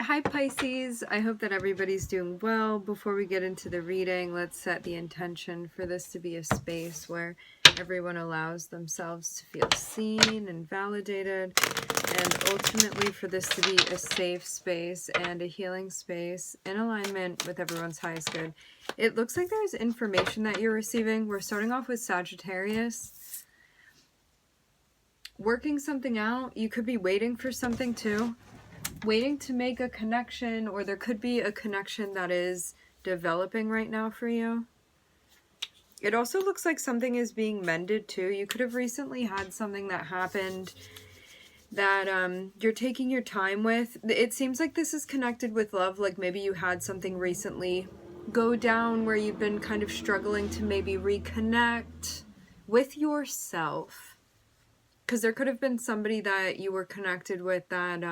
Hi Pisces, I hope that everybody's doing well. Before we get into the reading, let's set the intention for this to be a space where everyone allows themselves to feel seen and validated, and ultimately for this to be a safe space and a healing space in alignment with everyone's highest good. It looks like there's information that you're receiving. We're starting off with Sagittarius. Working something out. You could be waiting for something too. Waiting to make a connection, or there could be a connection that is developing right now for you. It also looks like something is being mended too. You could have recently had something that happened that you're taking your time with. It seems like this is connected with love, like maybe you had something recently go down where you've been kind of struggling to maybe reconnect with yourself. Because there could have been somebody that you were connected with that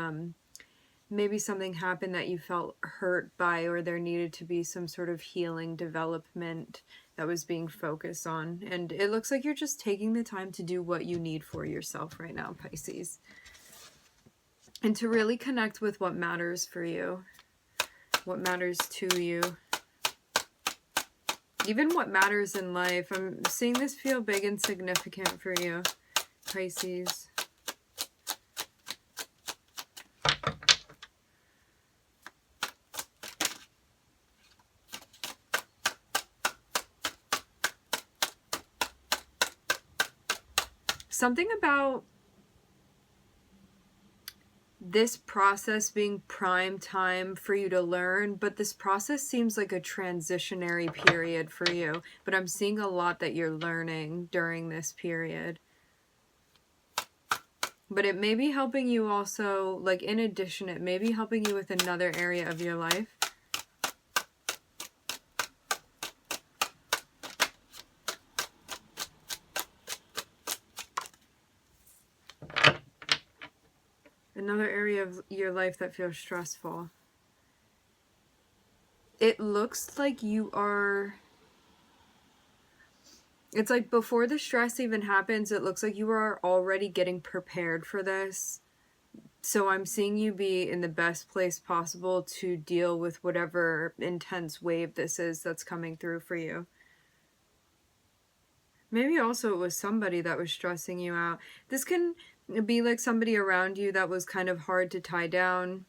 maybe something happened that you felt hurt by, or there needed to be some sort of healing development that was being focused on. And it looks like you're just taking the time to do what you need for yourself right now, Pisces. And to really connect with what matters for you, what matters to you, even what matters in life. I'm seeing this feel big and significant for you, Pisces. Something about this process being prime time for you to learn, but this process seems like a transitionary period for you. But I'm seeing a lot that you're learning during this period. But it may be helping you also, like in addition, it may be helping you with another area of your life. Another area of your life that feels stressful. It looks like you are... It's like before the stress even happens, it looks like you are already getting prepared for this. So I'm seeing you be in the best place possible to deal with whatever intense wave this is that's coming through for you. Maybe also it was somebody that was stressing you out. This can be like somebody around you that was kind of hard to tie down.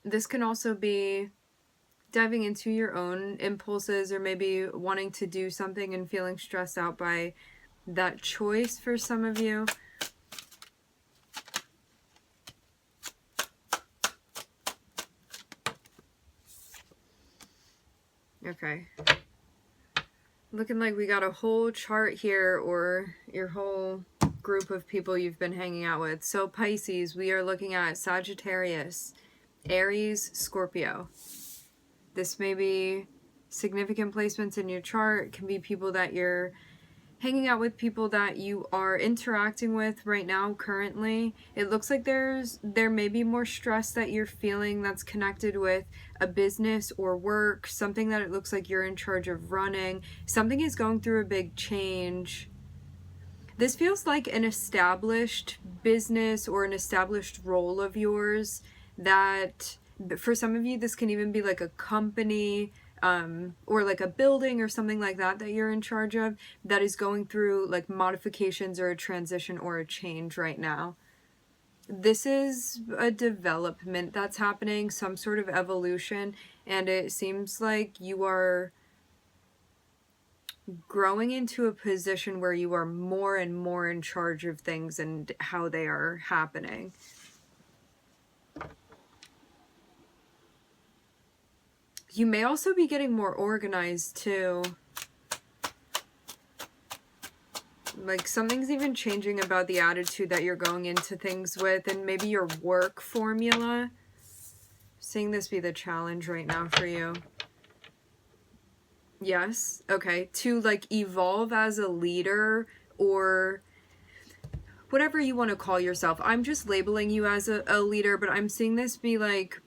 This can also be diving into your own impulses, or maybe wanting to do something and feeling stressed out by that choice for some of you. Okay. Looking like we got a whole chart here, or your whole group of people you've been hanging out with. So Pisces, we are looking at Sagittarius, Aries, Scorpio. This may be significant placements in your chart. It can be people that you're hanging out with, people that you are interacting with right now currently. It looks like there may be more stress that you're feeling that's connected with a business or work, something that it looks like you're in charge of running. Something is going through a big change. This feels like an established business or an established role of yours that, for some of you, this can even be like a company, or like a building or something like that that you're in charge of, that is going through like modifications or a transition or a change right now. This is a development that's happening, some sort of evolution, and it seems like you are growing into a position where you are more and more in charge of things and how they are happening. You may also be getting more organized too. Like something's even changing about the attitude that you're going into things with, and maybe your work formula. Seeing this be the challenge right now for you. Yes, okay. To like evolve as a leader, or whatever you want to call yourself. I'm just labeling you as a leader, but I'm seeing this be like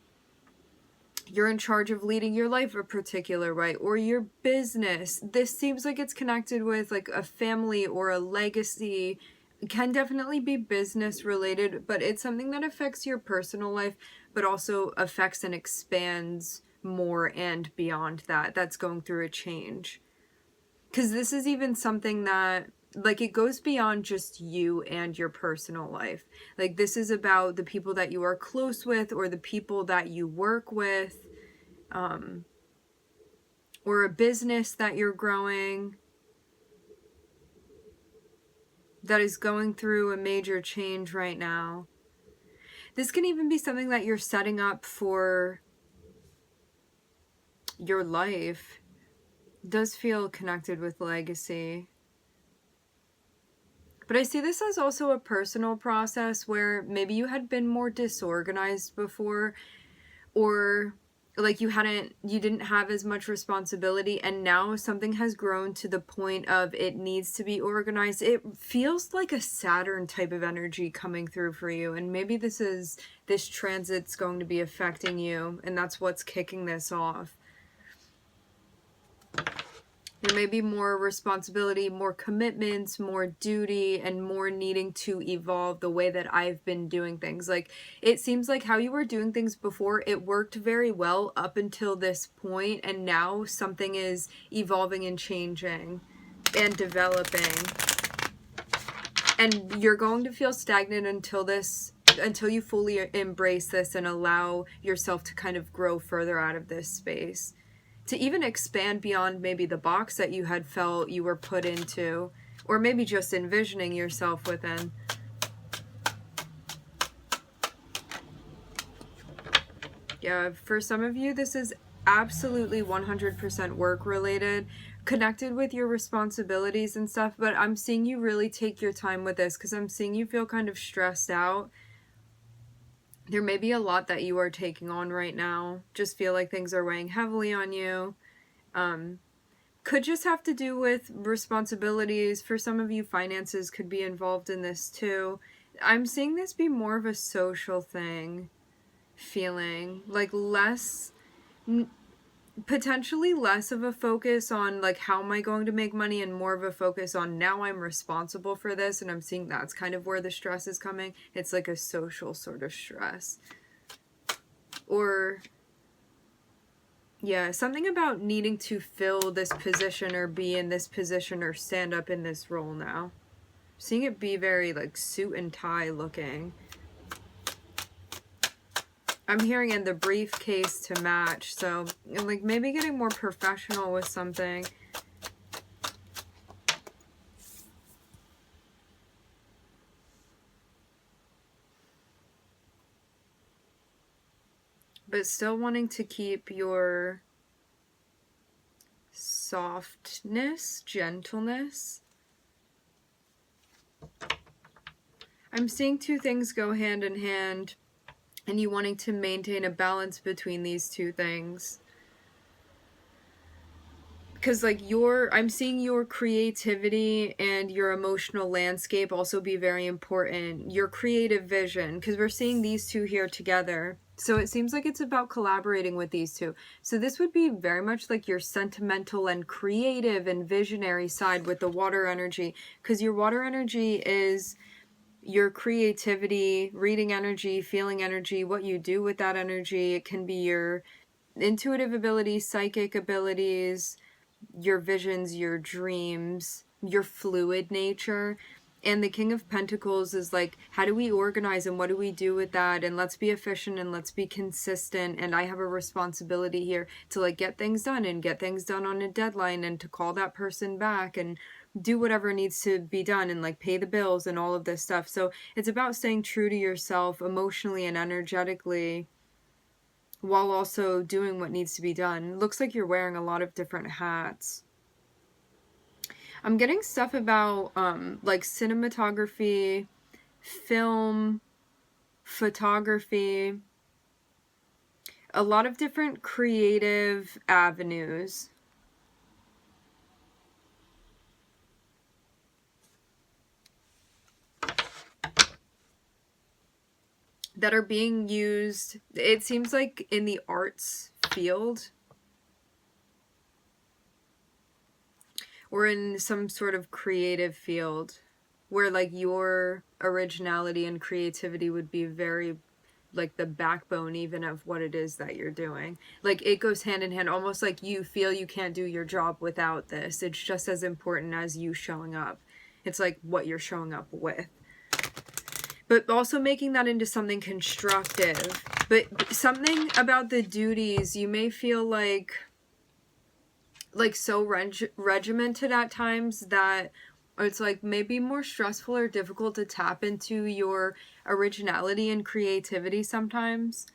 you're in charge of leading your life a particular way, or your business. This seems like it's connected with like a family or a legacy. It can definitely be business related, but it's something that affects your personal life. but also affects and expands more and beyond that. That's going through a change. Because this is even something that, like, it goes beyond just you and your personal life. Like, this is about the people that you are close with, or the people that you work with, or a business that you're growing that is going through a major change right now. This can even be something that you're setting up for your life. It does feel connected with legacy. But I see this as also a personal process where maybe you had been more disorganized before, or like you didn't have as much responsibility, and now something has grown to the point of it needs to be organized. It feels like a Saturn type of energy coming through for you, and maybe this transit's going to be affecting you, and that's what's kicking this off. There may be more responsibility, more commitments, more duty, and more needing to evolve the way that I've been doing things. Like, it seems like how you were doing things before, it worked very well up until this point, and now something is evolving and changing and developing. And you're going to feel stagnant until you fully embrace this and allow yourself to kind of grow further out of this space. To even expand beyond maybe the box that you had felt you were put into, or maybe just envisioning yourself within. Yeah, for some of you, this is absolutely 100% work related, connected with your responsibilities and stuff, but I'm seeing you really take your time with this because I'm seeing you feel kind of stressed out. There may be a lot that you are taking on right now. Just feel like things are weighing heavily on you. Could just have to do with responsibilities. For some of you, finances could be involved in this too. I'm seeing this be more of a social thing. Feeling like potentially less of a focus on like how am I going to make money, and more of a focus on now I'm responsible for this, and I'm seeing that's kind of where the stress is coming. It's like a social sort of stress. Or yeah, something about needing to fill this position or be in this position or stand up in this role now. Seeing it be very like suit and tie looking. I'm hearing in the briefcase to match, so like maybe getting more professional with something. But still wanting to keep your softness, gentleness. I'm seeing two things go hand in hand, and you wanting to maintain a balance between these two things. Because like I'm seeing your creativity and your emotional landscape also be very important. Your creative vision, because we're seeing these two here together. So it seems like it's about collaborating with these two. So this would be very much like your sentimental and creative and visionary side with the water energy. Because your water energy is your creativity, reading energy, feeling energy, what you do with that energy. It can be your intuitive abilities, psychic abilities, your visions, your dreams, your fluid nature. And the King of Pentacles is like, how do we organize and what do we do with that? And let's be efficient and let's be consistent. And I have a responsibility here to like get things done and get things done on a deadline and to call that person back and do whatever needs to be done and like pay the bills and all of this stuff. So it's about staying true to yourself emotionally and energetically while also doing what needs to be done. It looks like you're wearing a lot of different hats. I'm getting stuff about like cinematography, film, photography, a lot of different creative avenues. That are being used, it seems like in the arts field or in some sort of creative field where like your originality and creativity would be very like the backbone even of what it is that you're doing. Like it goes hand in hand, almost like you feel you can't do your job without this. It's just as important as you showing up. It's like what you're showing up with. But also making that into something constructive. But something about the duties, you may feel like so regimented at times that it's like maybe more stressful or difficult to tap into your originality and creativity sometimes.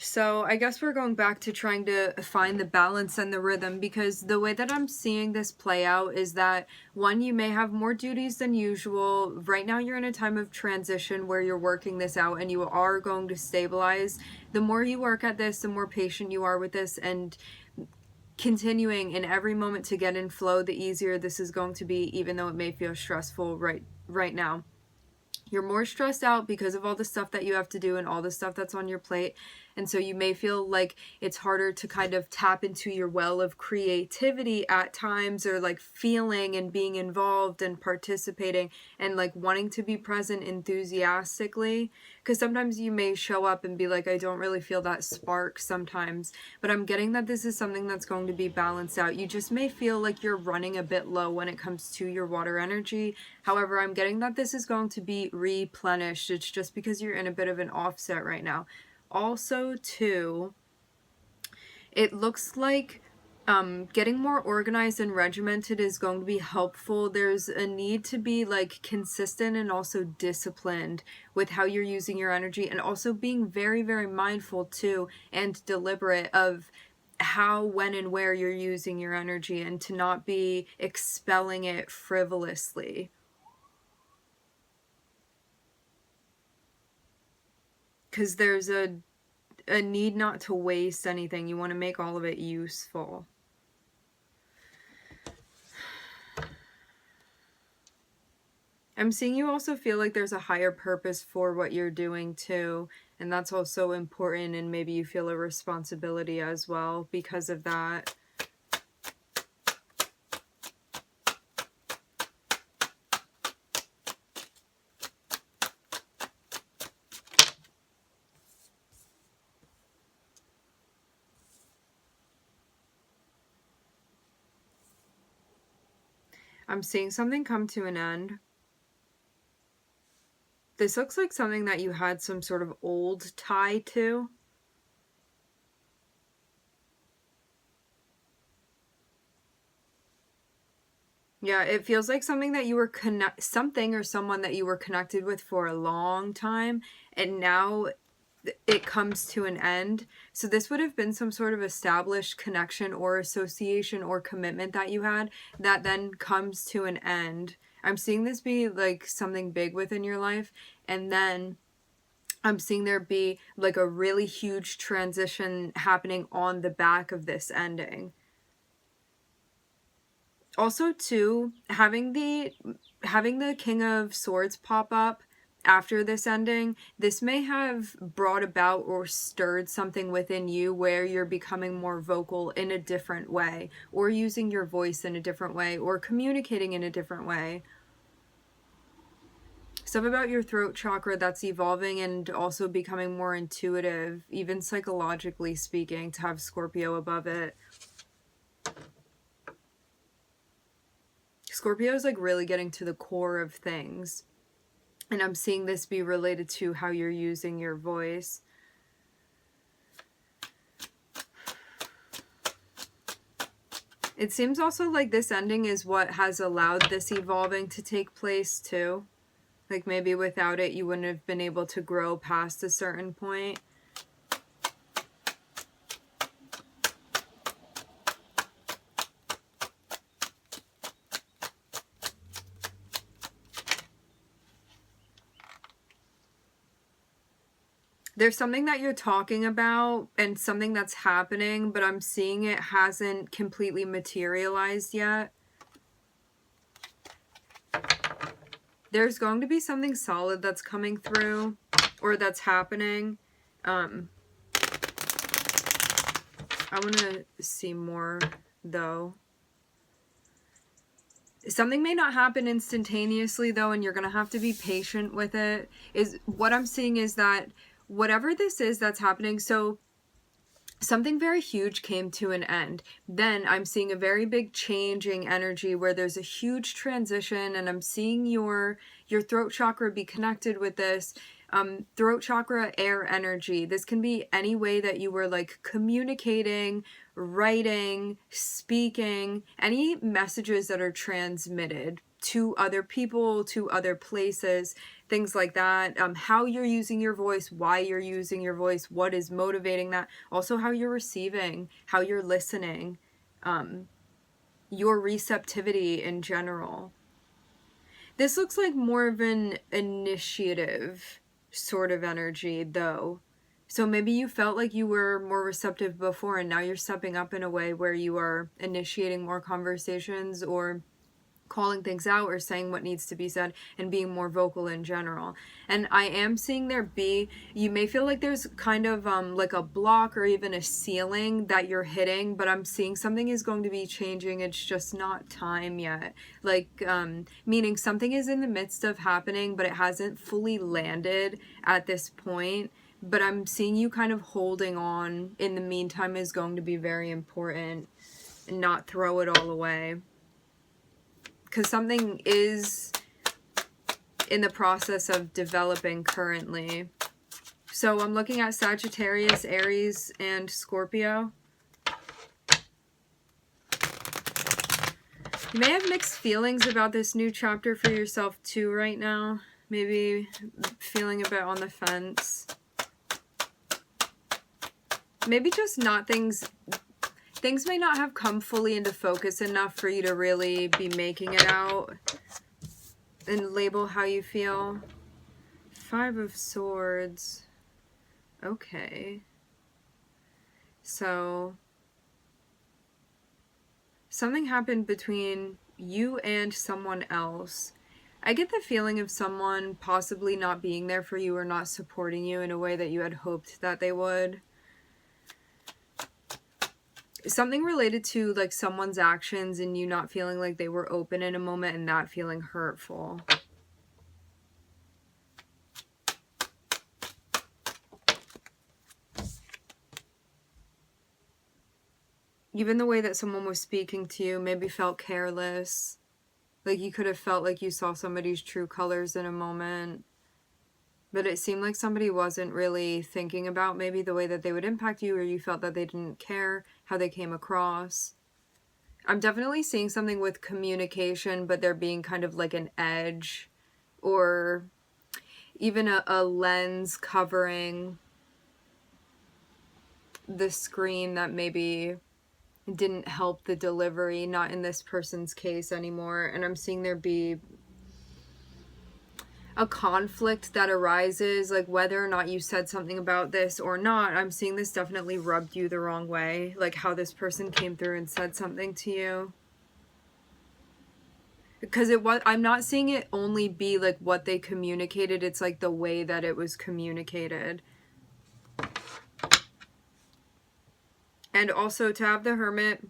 So I guess we're going back to trying to find the balance and the rhythm, because the way that I'm seeing this play out is that, one, you may have more duties than usual. Right now you're in a time of transition where you're working this out and you are going to stabilize. The more you work at this, the more patient you are with this, and continuing in every moment to get in flow, the easier this is going to be, even though it may feel stressful right now. You're more stressed out because of all the stuff that you have to do and all the stuff that's on your plate. And so you may feel like it's harder to kind of tap into your well of creativity at times, or like feeling and being involved and participating and like wanting to be present enthusiastically. Because sometimes you may show up and be like, I don't really feel that spark sometimes. But I'm getting that this is something that's going to be balanced out. You just may feel like you're running a bit low when it comes to your water energy. However, I'm getting that this is going to be replenished. It's just because you're in a bit of an offset right now. Also, too, it looks like getting more organized and regimented is going to be helpful. There's a need to be like consistent and also disciplined with how you're using your energy, and also being very, very mindful too and deliberate of how, when, and where you're using your energy, and to not be expelling it frivolously. Because there's a need not to waste anything. You want to make all of it useful. I'm seeing you also feel like there's a higher purpose for what you're doing too. And that's also important, and maybe you feel a responsibility as well because of that. I'm seeing something come to an end. This looks like something that you had some sort of old tie to. Yeah, it feels like something that you were something or someone that you were connected with for a long time, and now it comes to an end. So this would have been some sort of established connection or association or commitment that you had that then comes to an end. I'm seeing this be like something big within your life, and then I'm seeing there be like a really huge transition happening on the back of this ending. Also, too, having the King of Swords pop up after this ending, this may have brought about or stirred something within you where you're becoming more vocal in a different way, or using your voice in a different way, or communicating in a different way. Stuff about your throat chakra that's evolving and also becoming more intuitive, even psychologically speaking, to have Scorpio above it. Scorpio is like really getting to the core of things. And I'm seeing this be related to how you're using your voice. It seems also like this ending is what has allowed this evolving to take place too. Like maybe without it, you wouldn't have been able to grow past a certain point. There's something that you're talking about and something that's happening, but I'm seeing it hasn't completely materialized yet. There's going to be something solid that's coming through, or that's happening. I want to see more, though. Something may not happen instantaneously though, and you're going to have to be patient with it. Is what I'm seeing is that whatever this is that's happening, so something very huge came to an end. Then I'm seeing a very big changing energy where there's a huge transition, and I'm seeing your throat chakra be connected with this. Throat chakra, air energy. This can be any way that you were like communicating, writing, speaking, any messages that are transmitted to other people, to other places, things like that. How you're using your voice, why you're using your voice, what is motivating that. Also how you're receiving, how you're listening, your receptivity in general. This looks like more of an initiative sort of energy though. So maybe you felt like you were more receptive before, and now you're stepping up in a way where you are initiating more conversations or calling things out or saying what needs to be said and being more vocal in general. And I am seeing there be, you may feel like there's kind of like a block or even a ceiling that you're hitting, but I'm seeing something is going to be changing. It's just not time yet. Like meaning something is in the midst of happening, but it hasn't fully landed at this point. But I'm seeing you kind of holding on in the meantime is going to be very important, and not throw it all away. Because something is in the process of developing currently. So I'm looking at Sagittarius, Aries, and Scorpio. You may have mixed feelings about this new chapter for yourself too right now. Maybe feeling a bit on the fence. Maybe just not things may not have come fully into focus enough for you to really be making it out and label how you feel. 5 of Swords. Okay. So something happened between you and someone else. I get the feeling of someone possibly not being there for you or not supporting you in a way that you had hoped that they would. Something related to like someone's actions and you not feeling like they were open in a moment and that feeling hurtful. Even the way that someone was speaking to you maybe felt careless. Like you could have felt like you saw somebody's true colors in a moment. But it seemed like somebody wasn't really thinking about maybe the way that they would impact you, or you felt that they didn't care how they came across. I'm definitely seeing something with communication, but there being kind of like an edge or even a lens covering the screen that maybe didn't help the delivery, not in this person's case anymore. And I'm seeing there be a conflict that arises, like whether or not you said something about this or not. I'm seeing this definitely rubbed you the wrong way, like how this person came through and said something to you. Because it was, I'm not seeing it only be like what they communicated, it's like the way that it was communicated. And also to have the Hermit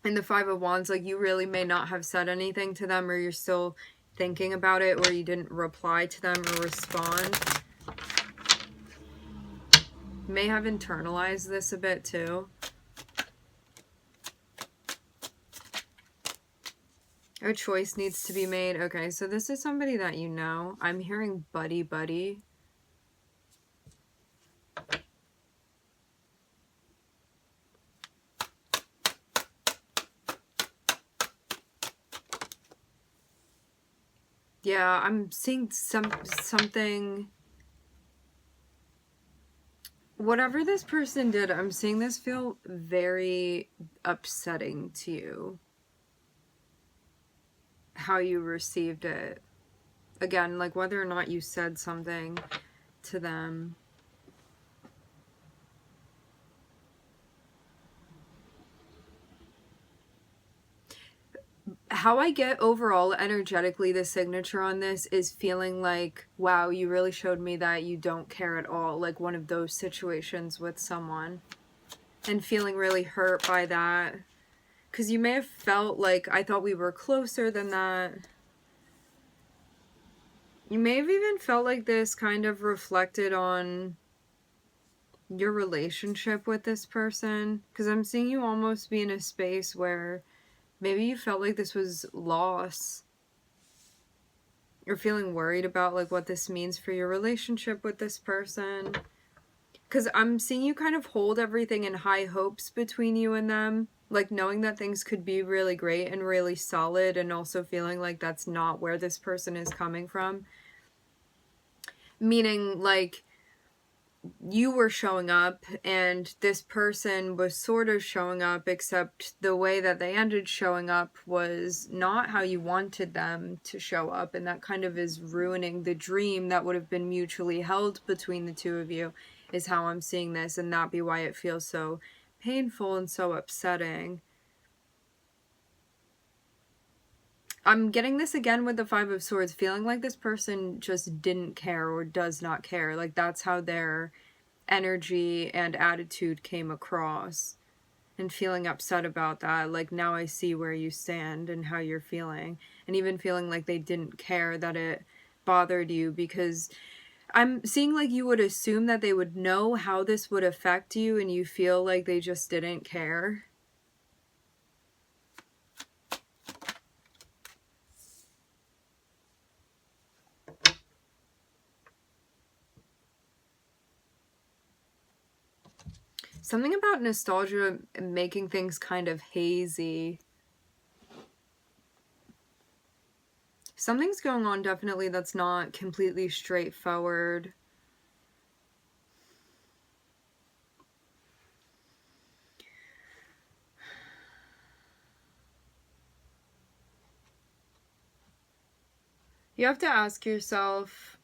and the 5 of Wands, like you really may not have said anything to them, or you're still thinking about it, or you didn't reply to them or respond. You may have internalized this a bit too. A choice needs to be made. Okay, so this is somebody that you know. I'm hearing buddy buddy. Yeah, I'm seeing something. Whatever this person did, I'm seeing this feel very upsetting to you. How you received it. Again, like whether or not you said something to them. How I get overall energetically the signature on this is feeling like, wow, you really showed me that you don't care at all. Like one of those situations with someone. And feeling really hurt by that. Because you may have felt like, I thought we were closer than that. You may have even felt like this kind of reflected on your relationship with this person. Because I'm seeing you almost be in a space where maybe you felt like this was loss. You're feeling worried about like what this means for your relationship with this person. Because I'm seeing you kind of hold everything in high hopes between you and them. Like knowing that things could be really great and really solid, and also feeling like that's not where this person is coming from. Meaning like you were showing up and this person was sort of showing up, except the way that they ended showing up was not how you wanted them to show up, and that kind of is ruining the dream that would have been mutually held between the two of you, is how I'm seeing this, and that be why it feels so painful and so upsetting. I'm getting this again with the Five of Swords, feeling like this person just didn't care or does not care. Like that's how their energy and attitude came across, and feeling upset about that. Like now I see where you stand and how you're feeling, and even feeling like they didn't care that it bothered you, because I'm seeing like you would assume that they would know how this would affect you, and you feel like they just didn't care. Something about nostalgia making things kind of hazy. Something's going on definitely that's not completely straightforward. You have to ask yourself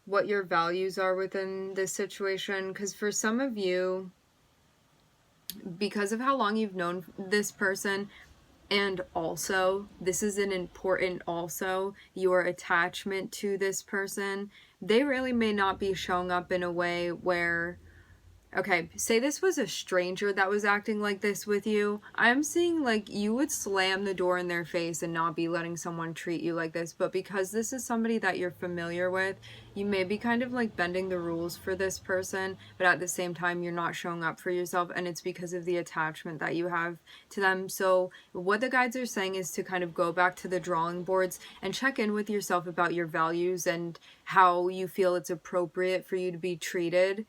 what your values are within this situation, because for some of you, because of how long you've known this person, and also this is an important also, your attachment to this person, they really may not be showing up in a way where, okay, say this was a stranger that was acting like this with you. I'm seeing like you would slam the door in their face and not be letting someone treat you like this. But because this is somebody that you're familiar with, you may be kind of like bending the rules for this person, but at the same time, you're not showing up for yourself. And it's because of the attachment that you have to them. So what the guides are saying is to kind of go back to the drawing boards and check in with yourself about your values and how you feel it's appropriate for you to be treated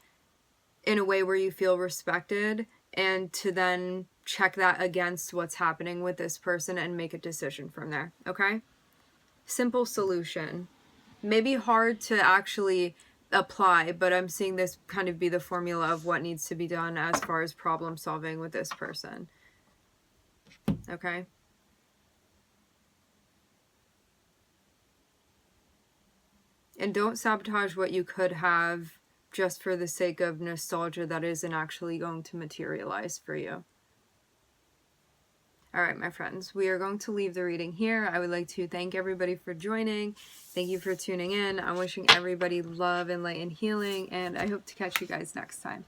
in a way where you feel respected, and to then check that against what's happening with this person and make a decision from there. Okay? Simple solution. Maybe hard to actually apply, but I'm seeing this kind of be the formula of what needs to be done as far as problem solving with this person. Okay? And don't sabotage what you could have just for the sake of nostalgia that isn't actually going to materialize for you. All right, my friends, we are going to leave the reading here. I would like to thank everybody for joining. Thank you for tuning in. I'm wishing everybody love and light and healing, and I hope to catch you guys next time.